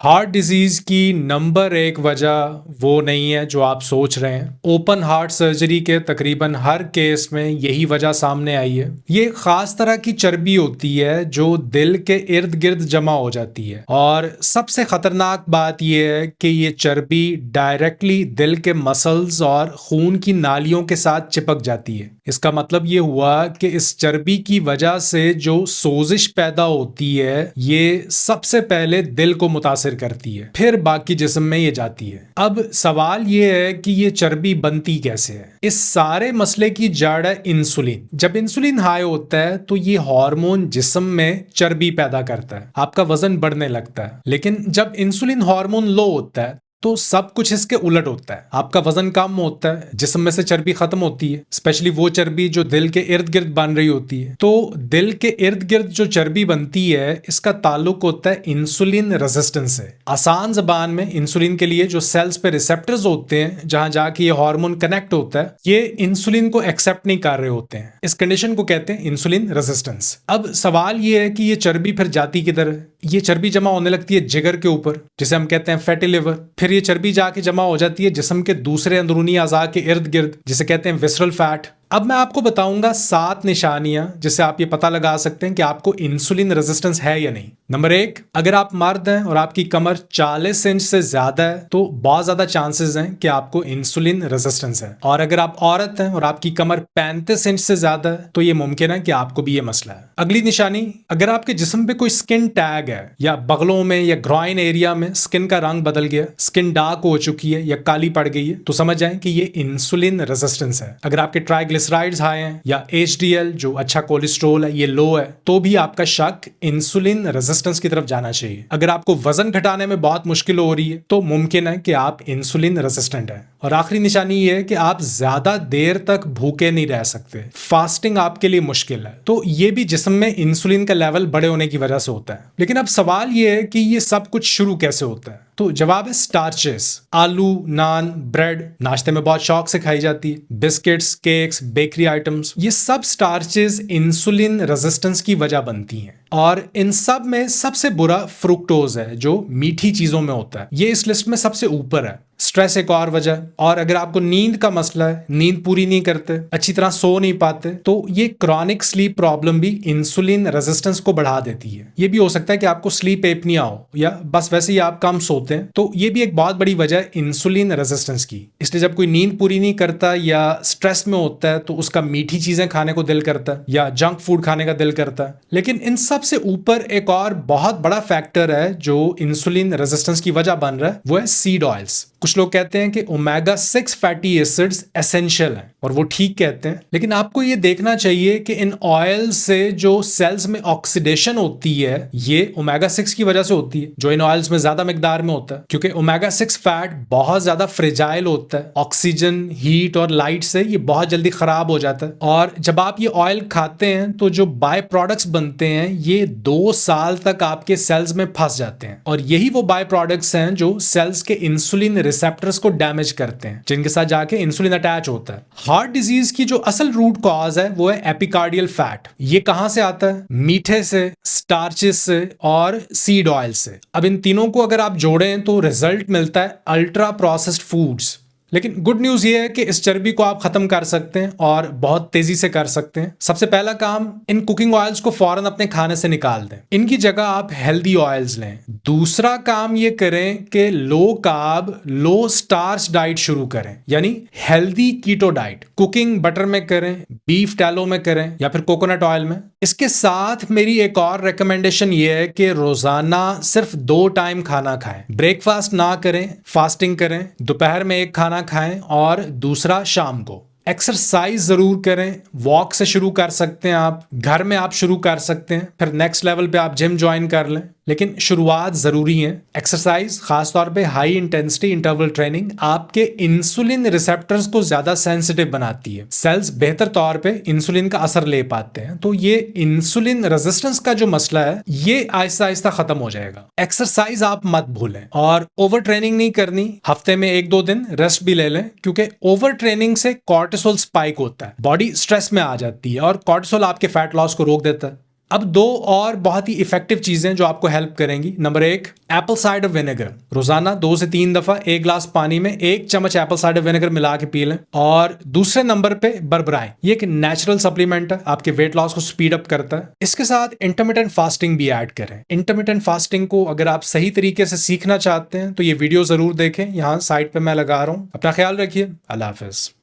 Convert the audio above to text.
Heart disease की number एक वजह वो नहीं है जो आप सोच रहे हैं। ओपन हार्ट सर्जरी के तकरीबन हर केस में यही वजह सामने आई है। ये एक खास तरह की चर्बी होती है जो दिल के इर्द गिर्द जमा हो जाती है, और सबसे खतरनाक बात यह है कि ये चर्बी डायरेक्टली दिल के मसल्स और खून की नालियों के साथ चिपक जाती है। इसका मतलब ये हुआ कि इस चर्बी की वजह से जो सोजिश पैदा होती है ये सबसे पहले दिल को मुतासिर करती है, फिर बाकी जिस्म में ये जाती है। अब सवाल ये है कि ये चर्बी बनती कैसे है। इस सारे मसले की जड़ है इंसुलिन। जब इंसुलिन हाई होता है तो ये हार्मोन जिस्म में चर्बी पैदा करता है, आपका वजन बढ़ने लगता है। लेकिन जब इंसुलिन हार्मोन लो होता है तो सब कुछ इसके उलट होता है। आपका वजन कम होता है, जिस्म में से चर्बी खत्म होती है, स्पेशली वो चर्बी जो दिल के इर्द गिर्द बन रही होती है। तो दिल के इर्द गिर्द जो चर्बी बनती है इसका ताल्लुक होता है इंसुलिन रेजिस्टेंस से। आसान जबान में इंसुलिन के लिए जो सेल्स पे रिसेप्टर्स होते हैं जहां जाके ये हार्मोन कनेक्ट होता है, ये इंसुलिन को एक्सेप्ट नहीं कर रहे होते हैं। इस कंडीशन को कहते हैं इंसुलिन रेजिस्टेंस। अब सवाल ये है कि ये चर्बी फिर जाती किधर है। ये चर्बी जमा होने लगती है जिगर के ऊपर, जिसे हम कहते हैं फैटी लिवर। फिर ये चर्बी जाके जमा हो जाती है जिस्म के दूसरे अंदरूनी अज़ा के इर्द गिर्द, जिसे कहते हैं विसरल फैट। अब मैं आपको बताऊंगा 7 निशानियां जिससे आप ये पता लगा सकते हैं कि आपको इंसुलिन रेजिस्टेंस है या नहीं। नंबर 1, अगर आप मर्द हैं और आपकी कमर 40 इंच से ज्यादा है तो बहुत ज्यादा चांसेस हैं कि आपको इंसुलिन रेजिस्टेंस है। और अगर आप औरत हैं और आपकी कमर 35 इंच से ज्यादा है तो ये मुमकिन है कि आपको भी ये मसला है। अगली निशानी, अगर आपके जिस्म पे कोई स्किन टैग है या बगलों में या ग्रॉइन एरिया में स्किन का रंग बदल गया, स्किन डार्क हो चुकी है या काली पड़ गई है, तो समझ जाएं कि ये इंसुलिन रेजिस्टेंस है। अगर आपके ट्राइग्लिसराइड्स हाई हैं या एचडीएल जो अच्छा कोलेस्ट्रॉल है ये लो है, तो भी आपका शक इंसुलिन रेजिस्टेंस की तरफ जाना चाहिए। अगर आपको वजन घटाने में बहुत मुश्किल हो रही है तो मुमकिन है कि आप इंसुलिन रेजिस्टेंट है। और आखिरी निशानी ये है कि आप ज्यादा देर तक भूखे नहीं रह सकते, फास्टिंग आपके लिए मुश्किल है, तो ये भी जिस्म में इंसुलिन का लेवल बड़े होने की वजह से होता है। लेकिन अब सवाल ये है कि ये सब कुछ शुरू कैसे होता है। तो जवाब है स्टार्चेस। आलू, नान, ब्रेड नाश्ते में बहुत शौक से खाई जाती है, बिस्किट्स, केक्स, बेकरी आइटम्स, ये सब स्टार्चेस इंसुलिन रेजिस्टेंस की वजह बनती हैं। और इन सब में सबसे बुरा फ्रुक्टोज है जो मीठी चीजों में होता है, ये इस लिस्ट में सबसे ऊपर है। स्ट्रेस एक और वजह, और अगर आपको नींद का मसला है, नींद पूरी नहीं करते, अच्छी तरह सो नहीं पाते, तो ये क्रॉनिक स्लीप प्रॉब्लम भी इंसुलिन रेजिस्टेंस को बढ़ा देती है। ये भी हो सकता है कि आपको स्लीप एपनिया हो या बस वैसे ही आप कम सोते हैं, तो ये भी एक बहुत बड़ी वजह है इंसुलिन रेजिस्टेंस की। इसलिए जब कोई नींद पूरी नहीं करता या स्ट्रेस में होता है तो उसका मीठी चीजें खाने को दिल करता है या जंक फूड खाने का दिल करता है। लेकिन इन सबसे ऊपर एक और बहुत बड़ा फैक्टर है जो इंसुलिन रेजिस्टेंस की वजह बन रहा है, वो है सीड ऑयल्स। कुछ लोग कहते हैं कि ओमेगा 6 फैटी एसिड्स एसेंशियल हैं, और वो ठीक कहते हैं। लेकिन आपको ये देखना चाहिए कि इन ऑयल से जो सेल्स में ऑक्सीडेशन होती है ये ओमेगा 6 की वजह से होती है, जो इन ऑयल्स में ज्यादा मिकदार में होता है। क्योंकि ओमेगा 6 फैट बहुत ज्यादा फ्रेजाइल होता है, ऑक्सीजन, हीट और लाइट से ये बहुत जल्दी खराब हो जाता है। और जब आप ये ऑयल खाते हैं तो जो बाय प्रोडक्ट्स बनते हैं ये 2 साल तक आपके सेल्स में फंस जाते हैं, और यही वो बाय प्रोडक्ट्स हैं जो सेल्स के इंसुलिन रिसेप्टर्स को डैमेज करते हैं, जिनके साथ जाके इंसुलिन अटैच होता है। हार्ट डिजीज की जो असल रूट कॉज है वो है एपिकार्डियल फैट। ये कहां से आता है? मीठे से, स्टार्चेस से और सीड ऑयल से। अब इन तीनों को अगर आप जोड़ें तो रिजल्ट मिलता है अल्ट्रा प्रोसेस्ड फूड्स। लेकिन गुड न्यूज ये है कि इस चर्बी को आप खत्म कर सकते हैं और बहुत तेजी से कर सकते हैं। सबसे पहला काम, इन कुकिंग ऑयल्स को फौरन अपने खाने से निकाल दें, इनकी जगह आप हेल्दी ऑयल्स लें। दूसरा काम ये करें कि low carb, low starch diet शुरू करें, यानी healthy keto diet. Cooking butter में करें, बीफ टैलो में करें या फिर कोकोनट ऑयल में। इसके साथ मेरी एक और रिकमेंडेशन ये है कि रोजाना सिर्फ 2 टाइम खाना खाएं। ब्रेकफास्ट ना करें, फास्टिंग करें, दोपहर में एक खाना खाएं और दूसरा शाम को। एक्सरसाइज जरूर करें, वॉक से शुरू कर सकते हैं आप, घर में आप शुरू कर सकते हैं, फिर नेक्स्ट लेवल पे आप जिम ज्वाइन कर लें, लेकिन शुरुआत जरूरी है। एक्सरसाइज, खासतौर पे हाई इंटेंसिटी इंटरवल ट्रेनिंग, आपके इंसुलिन रिसेप्टर्स को ज्यादा सेंसिटिव बनाती है। सेल्स बेहतर तौर पे इंसुलिन का असर ले पाते हैं, तो ये इंसुलिन रेजिस्टेंस का जो मसला है ये आहिस्ता आहिस्ता खत्म हो जाएगा। एक्सरसाइज आप मत भूलें, और ओवर ट्रेनिंग नहीं करनी। हफ्ते में 1-2 दिन रेस्ट भी ले लें, क्योंकि ओवर ट्रेनिंग से कॉर्टिसोल स्पाइक होता है, बॉडी स्ट्रेस में आ जाती है, और कॉर्टिसोल आपके फैट लॉस को रोक देता है। अब दो और बहुत ही इफेक्टिव चीजें जो आपको हेल्प करेंगी। Number 1, Apple cider vinegar. रोजाना 2 से 3 दफा 1 ग्लास पानी में 1 चम्मच एप्पल साइडर विनेगर मिला के पी लें। और दूसरे नंबर पे बरबराएं। ये एक नेचुरल सप्लीमेंट है, आपके वेट लॉस को स्पीड अप करता है। इसके साथ इंटरमिटेंट फास्टिंग भी ऐड करें। इंटरमिटेंट फास्टिंग को अगर आप सही तरीके से सीखना चाहते हैं तो ये वीडियो जरूर देखें, यहाँ साइट पे मैं लगा रहा हूं। अपना ख्याल रखिए। अल्लाह हाफिज।